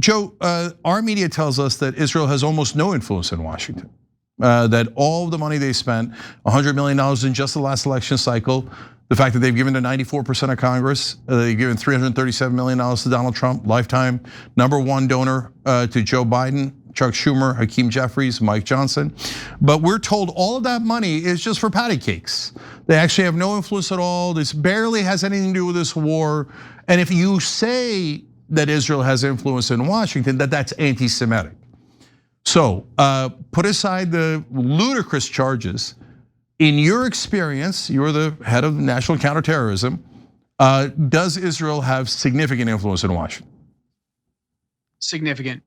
Joe, our media tells us that Israel has almost no influence in Washington. That all of the money they spent, $100 million in just the last election cycle, the fact that they've given to 94% of Congress, they've given $337 million to Donald Trump, lifetime #1 donor to Joe Biden, Chuck Schumer, Hakeem Jeffries, Mike Johnson. But we're told all of that money is just for patty cakes. They actually have no influence at all. This barely has anything to do with this war. And if you say that Israel has influence in Washington, that's anti-Semitic. So put aside the ludicrous charges. In your experience, you're the head of National Counterterrorism. Does Israel have significant influence in Washington? Significant,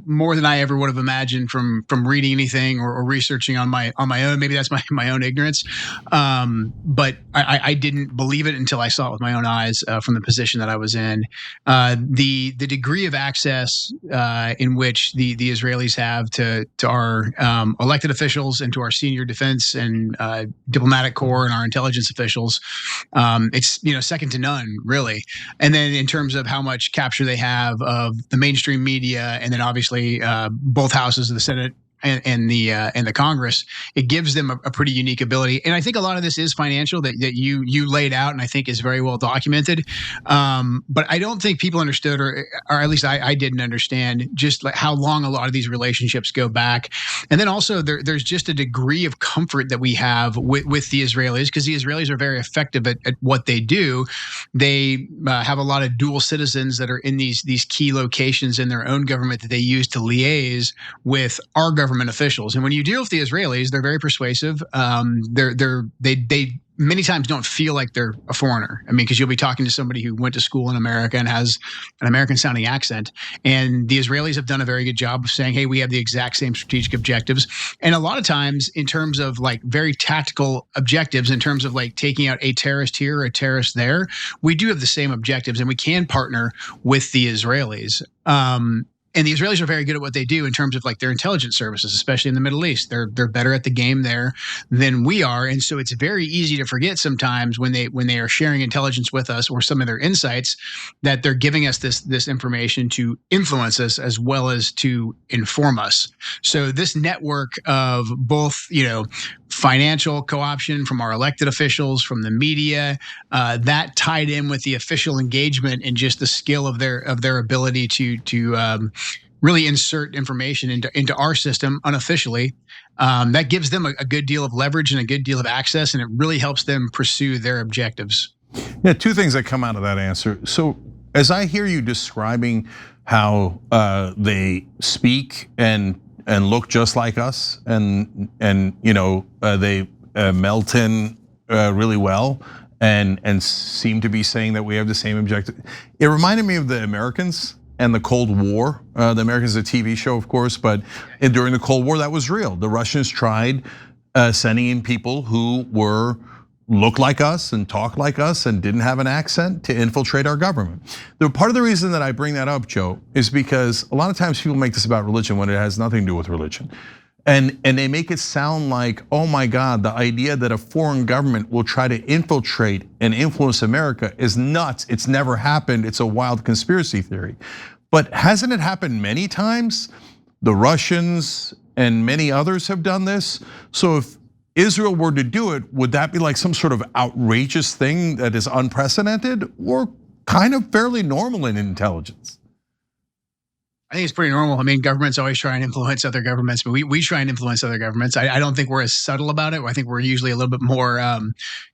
more than I ever would have imagined from reading anything or researching on my own. Maybe that's my own ignorance, but I didn't believe it until I saw it with my own eyes from the position that I was in. The degree of access in which the Israelis have to our elected officials and to our senior defense and diplomatic corps and our intelligence officials, it's second to none, really. And then in terms of how much capture they have of the mainstream media, and then obviously both houses of the Senate and the Congress, it gives them a pretty unique ability. And I think a lot of this is financial that you laid out, and I think is very well documented. But I don't think people understood, or at least I didn't understand, just like how long a lot of these relationships go back. And then also there's just a degree of comfort that we have with the Israelis, because the Israelis are very effective at what they do. They have a lot of dual citizens that are in these key locations in their own government that they use to liaise with our government officials. And when you deal with the Israelis, they're very persuasive. They many times don't feel like they're a foreigner. I mean, because you'll be talking to somebody who went to school in America and has an American sounding accent. And the Israelis have done a very good job of saying, hey, we have the exact same strategic objectives. And a lot of times in terms of like very tactical objectives, in terms of like taking out a terrorist here or a terrorist there, we do have the same objectives, and we can partner with the Israelis. And the Israelis are very good at what they do in terms of like their intelligence services, especially in the Middle East. They're better at the game there than we are, and so it's very easy to forget sometimes when they are sharing intelligence with us or some of their insights that they're giving us this information to influence us as well as to inform us. So this network of both, financial co-option from our elected officials, from the media, that tied in with the official engagement and just the skill of their ability to really insert information into our system unofficially, that gives them a good deal of leverage and a good deal of access, and it really helps them pursue their objectives. Yeah, two things that come out of that answer. So as I hear you describing how they speak and look just like us, and they melt in really well, and seem to be saying that we have the same objective. It reminded me of the Americans and the Cold War. The Americans is a TV show, of course, but during the Cold War, that was real. The Russians tried sending in people who looked like us and talked like us and didn't have an accent to infiltrate our government. Part of the reason that I bring that up, Joe, is because a lot of times people make this about religion when it has nothing to do with religion. And they make it sound like, oh my God, the idea that a foreign government will try to infiltrate and influence America is nuts. It's never happened. It's a wild conspiracy theory. But hasn't it happened many times? The Russians and many others have done this. So if Israel were to do it, would that be like some sort of outrageous thing that is unprecedented, or kind of fairly normal in intelligence? I think it's pretty normal. I mean, governments always try and influence other governments, but we try and influence other governments. I don't think we're as subtle about it. I think we're usually a little bit more kind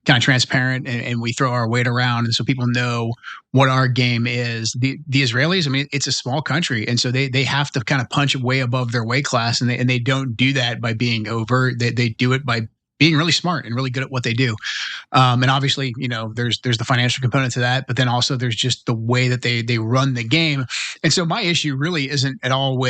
of transparent, and we throw our weight around, and so people know what our game is. The Israelis, I mean, it's a small country, and so they have to kind of punch way above their weight class, and they don't do that by being overt. They do it by being really smart and really good at what they do. And obviously, there's the financial component to that, but then also there's just the way that they run the game. And so my issue really isn't at all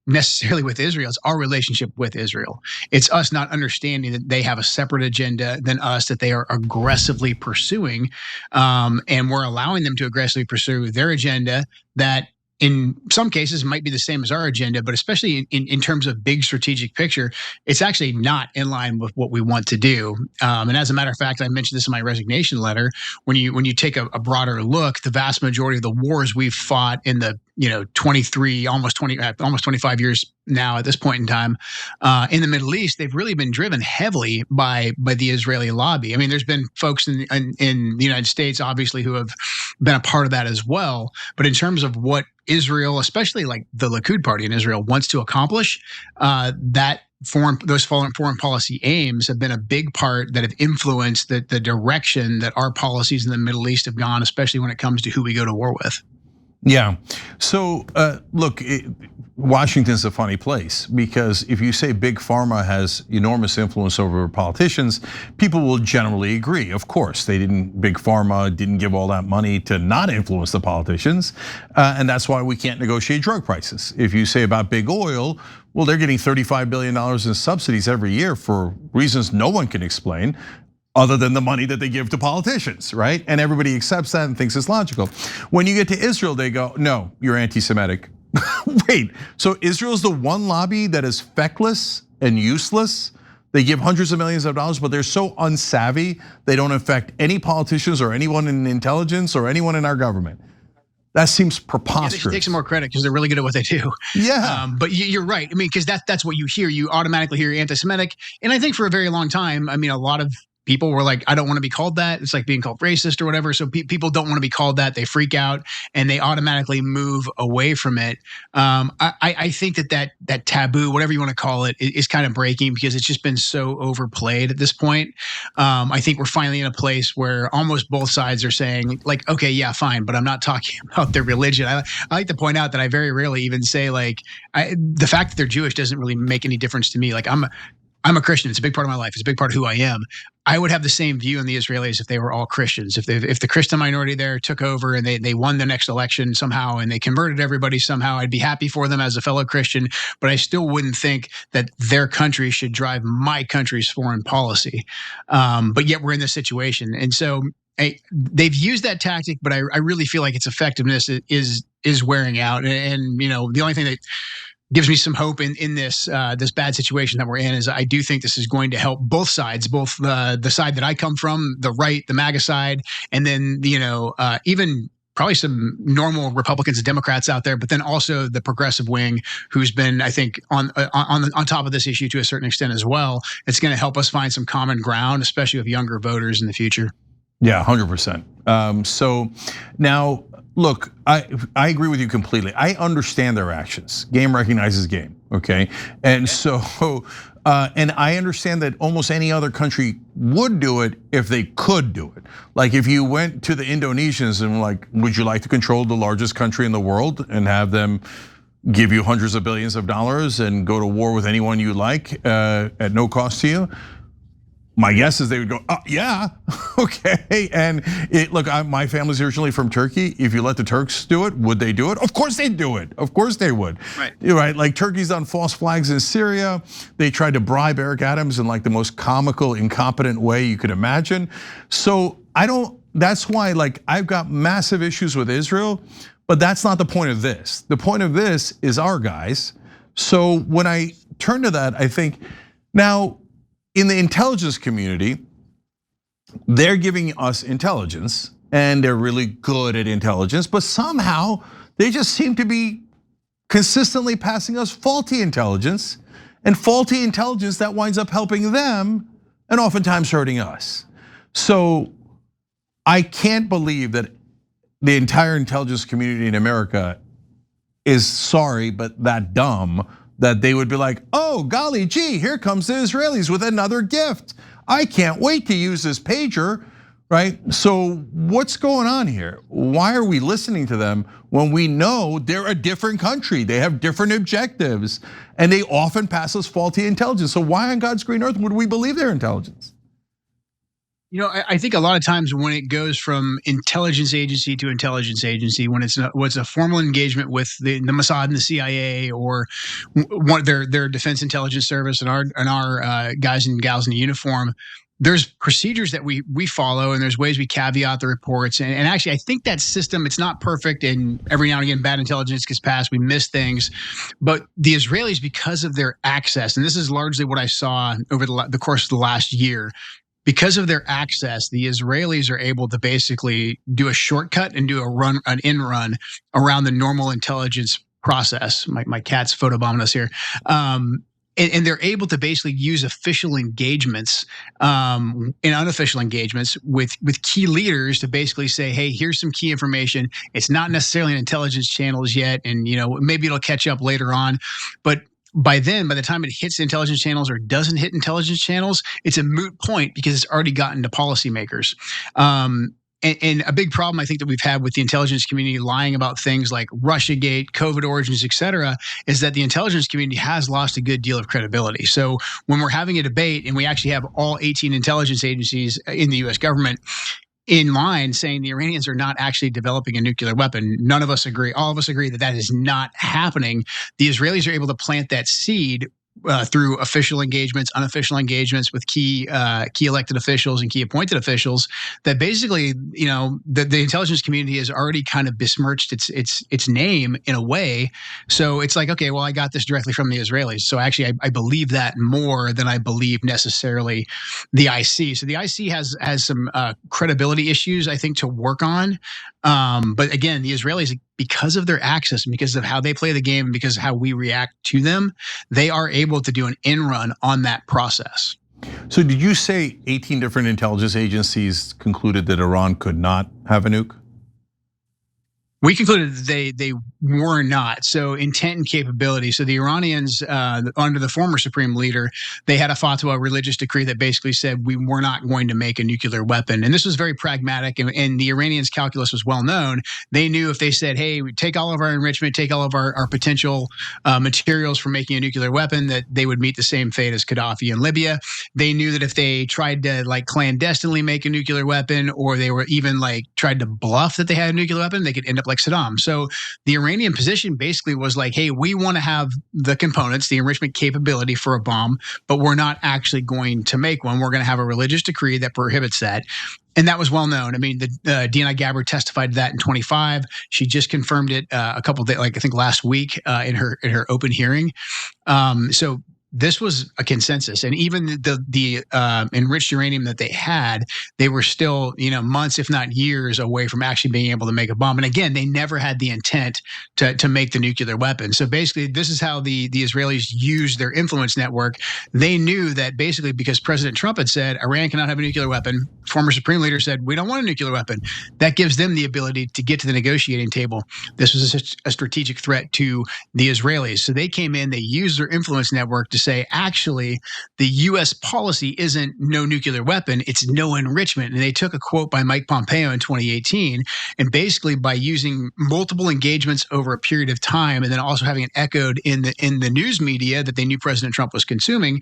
necessarily with Israel. It's our relationship with Israel. It's us not understanding that they have a separate agenda than us, that they are aggressively pursuing. And we're allowing them to aggressively pursue their agenda that in some cases might be the same as our agenda, but especially in terms of big strategic picture, it's actually not in line with what we want to do. And as a matter of fact, I mentioned this in my resignation letter. When you take a broader look, the vast majority of the wars we've fought in the 23, almost 25 years now at this point in time, in the Middle East, they've really been driven heavily by the Israeli lobby. I mean, there's been folks in the United States, obviously, who have been a part of that as well. But in terms of what Israel, especially like the Likud party in Israel, wants to accomplish, those foreign policy aims have been a big part that have influenced the direction that our policies in the Middle East have gone, especially when it comes to who we go to war with. Yeah. So look, Washington's a funny place because if you say big pharma has enormous influence over politicians, people will generally agree. Of course, big pharma didn't give all that money to not influence the politicians, and that's why we can't negotiate drug prices. If you say about big oil, well, they're getting $35 billion in subsidies every year for reasons no one can explain, other than the money that they give to politicians, right? And everybody accepts that and thinks it's logical. When you get to Israel, they go, no, you're anti-Semitic. Wait, so Israel's the one lobby that is feckless and useless? They give hundreds of millions of dollars, but they're so unsavvy, they don't affect any politicians or anyone in intelligence or anyone in our government. That seems preposterous. Yeah, they should take some more credit because they're really good at what they do. Yeah. But you're right. I mean, because that's what you hear. You automatically hear anti-Semitic. And I think for a very long time, I mean, a lot of people were like, I don't want to be called that. It's like being called racist or whatever. So people don't want to be called that. They freak out and they automatically move away from it. I think that taboo, whatever you want to call it, is kind of breaking because it's just been so overplayed at this point. I think we're finally in a place where almost both sides are saying like, okay, yeah, fine, but I'm not talking about their religion. I like to point out that I very rarely even say like, the fact that they're Jewish doesn't really make any difference to me. Like I'm a Christian. It's a big part of my life. It's a big part of who I am. I would have the same view on the Israelis if they were all Christians. If the Christian minority there took over and they won the next election somehow and they converted everybody somehow, I'd be happy for them as a fellow Christian, but I still wouldn't think that their country should drive my country's foreign policy. But yet we're in this situation. And so they've used that tactic, but I really feel like its effectiveness is wearing out. And the only thing that gives me some hope in this bad situation that we're in is I do think this is going to help both sides, both the side that I come from, the right, the MAGA side, and then even probably some normal Republicans and Democrats out there, but then also the progressive wing, who's been, I think, on top of this issue to a certain extent as well. It's going to help us find some common ground, especially with younger voters in the future. Yeah, 100%. So now, look, I agree with you completely. I understand their actions. Game recognizes game, okay? And so, and I understand that almost any other country would do it if they could do it. Like if you went to the Indonesians and were like, would you like to control the largest country in the world and have them give you hundreds of billions of dollars and go to war with anyone you like at no cost to you? My guess is they would go, yeah, okay. And look, my family's originally from Turkey. If you let the Turks do it, would they do it? Of course they'd do it. Of course they would. Right. You're right. Like Turkey's done false flags in Syria. They tried to bribe Eric Adams in like the most comical, incompetent way you could imagine. So that's why like I've got massive issues with Israel, but that's not the point of this. The point of this is our guys. So when I turn to that, I think now, in the intelligence community, they're giving us intelligence and they're really good at intelligence, but somehow they just seem to be consistently passing us faulty intelligence and faulty intelligence that winds up helping them and oftentimes hurting us. So I can't believe that the entire intelligence community in America is sorry, but that dumb that they would be like, oh, golly gee, here comes the Israelis with another gift. I can't wait to use this pager, right? So what's going on here? Why are we listening to them when we know they're a different country? They have different objectives and they often pass us faulty intelligence. So why on God's green earth would we believe their intelligence? I think a lot of times when it goes from intelligence agency to intelligence agency, when it's a formal engagement with the Mossad and the CIA or their defense intelligence service and our guys and gals in the uniform, there's procedures that we follow and there's ways we caveat the reports. And actually, I think that system, it's not perfect, and every now and again, bad intelligence gets passed, we miss things. But the Israelis, because of their access, and this is largely what I saw over the course of the last year, because of their access, the Israelis are able to basically do a shortcut and do an in run around the normal intelligence process. My cat's photobombing us here. And they're able to basically use official engagements and unofficial engagements with key leaders to basically say, hey, here's some key information. It's not necessarily in intelligence channels yet, and maybe it'll catch up later on, but by the time it hits intelligence channels or doesn't hit intelligence channels, it's a moot point because it's already gotten to policymakers. And a big problem I think that we've had with the intelligence community lying about things like Russiagate, COVID origins, et cetera, is that the intelligence community has lost a good deal of credibility. So when we're having a debate and we actually have all 18 intelligence agencies in the US government in line saying the Iranians are not actually developing a nuclear weapon, none of us agree. All of us agree that that is not happening. The Israelis are able to plant that seed through official engagements, unofficial engagements with key elected officials and key appointed officials. That basically, the intelligence community has already kind of besmirched its name in a way. So it's like, okay, well, I got this directly from the Israelis. So actually, I believe that more than I believe necessarily the IC. So the IC has some credibility issues, I think, to work on. But again, the Israelis, because of their access and because of how they play the game and because of how we react to them, they are able to do an in run on that process. So did you say 18 different intelligence agencies concluded that Iran could not have a nuke? We concluded that they were not. So intent and capability. So the Iranians, under the former supreme leader, they had a fatwa, religious decree that basically said we were not going to make a nuclear weapon. And this was very pragmatic. And the Iranians' calculus was well known. They knew if they said, hey, we take all of our enrichment, take all of our potential materials for making a nuclear weapon, that they would meet the same fate as Gaddafi in Libya. They knew that if they tried to clandestinely make a nuclear weapon, or they were even tried to bluff that they had a nuclear weapon, they could end up like Saddam. So the Iranian position basically was like, hey, we want to have the components, the enrichment capability for a bomb, but we're not actually going to make one. We're going to have a religious decree that prohibits that. And that was well known. I mean, Deanna Gabbard testified to that in 25. She just confirmed it a couple of days, I think last week in her open hearing. So this was a consensus, and even the enriched uranium that they had, they were still months, if not years, away from actually being able to make a bomb. And again, they never had the intent to make the nuclear weapon. So basically, this is how the Israelis used their influence network. They knew that basically because President Trump had said Iran cannot have a nuclear weapon, former supreme leader said we don't want a nuclear weapon. That gives them the ability to get to the negotiating table. This was a strategic threat to the Israelis. So they came in, they used their influence network to say, actually, the U.S. policy isn't no nuclear weapon, it's no enrichment. And they took a quote by Mike Pompeo in 2018, and basically by using multiple engagements over a period of time, and then also having it echoed in the news media that they knew President Trump was consuming,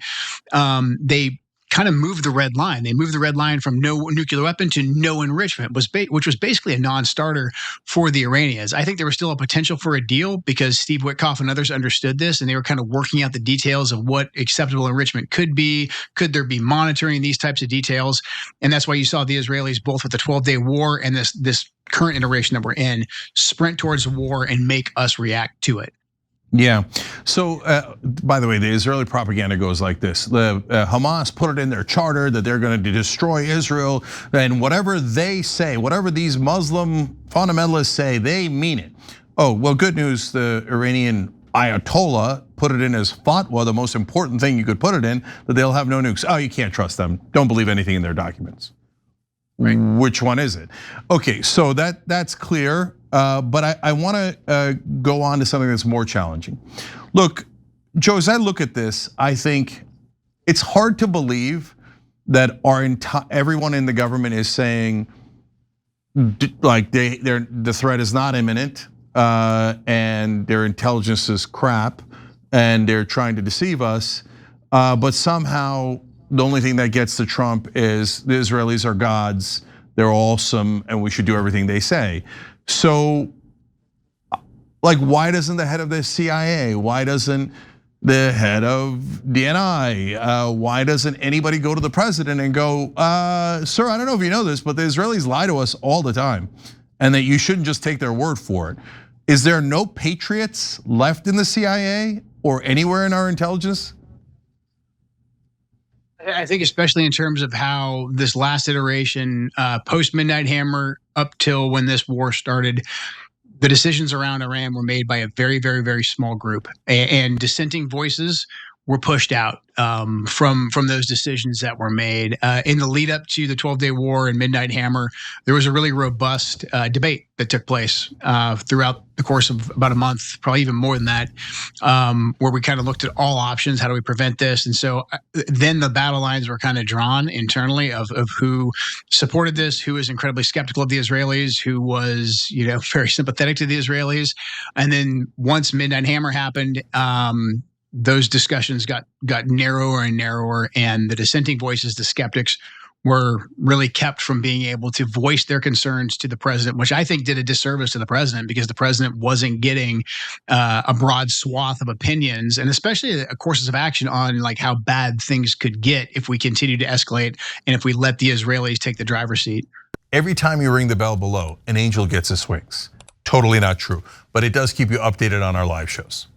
they kind of moved the red line. They moved the red line from no nuclear weapon to no enrichment, which was basically a non-starter for the Iranians. I think there was still a potential for a deal because Steve Witkoff and others understood this, and they were kind of working out the details of what acceptable enrichment could be. Could there be monitoring, these types of details? And that's why you saw the Israelis, both with the 12-day war and this current iteration that we're in, sprint towards war and make us react to it. Yeah. So, by the way, the Israeli propaganda goes like this: the Hamas put it in their charter that they're going to destroy Israel, and whatever they say, whatever these Muslim fundamentalists say, they mean it. Oh, well, good news: the Iranian Ayatollah put it in as fatwa, the most important thing you could put it in, that they'll have no nukes. Oh, you can't trust them. Don't believe anything in their documents. Right. Which one is it? Okay, so that's clear. But I want to go on to something that's more challenging. Look, Joe, as I look at this, I think it's hard to believe that everyone in the government is saying the threat is not imminent and their intelligence is crap and they're trying to deceive us. But somehow the only thing that gets to Trump is the Israelis are gods, they're awesome, and we should do everything they say. So, why doesn't the head of the CIA, why doesn't the head of DNI, why doesn't anybody go to the president and go, sir, I don't know if you know this, but the Israelis lie to us all the time, and that you shouldn't just take their word for it. Is there no patriots left in the CIA or anywhere in our intelligence? I think especially in terms of how this last iteration, post Midnight Hammer up till when this war started, the decisions around Iran were made by a very, very, very small group, and dissenting voices were pushed out from those decisions that were made. In the lead up to the 12-day war and Midnight Hammer, there was a really robust debate that took place throughout the course of about a month, probably even more than that, where we kind of looked at all options. How do we prevent this? And so then the battle lines were kind of drawn internally of who supported this, who was incredibly skeptical of the Israelis, who was, very sympathetic to the Israelis. And then once Midnight Hammer happened, those discussions got narrower and narrower, and the dissenting voices, the skeptics, were really kept from being able to voice their concerns to the president, which I think did a disservice to the president, because the president wasn't getting a broad swath of opinions, and especially courses of action on like how bad things could get if we continue to escalate and if we let the Israelis take the driver's seat. Every time you ring the bell below, an angel gets his wings. Totally not true, but it does keep you updated on our live shows.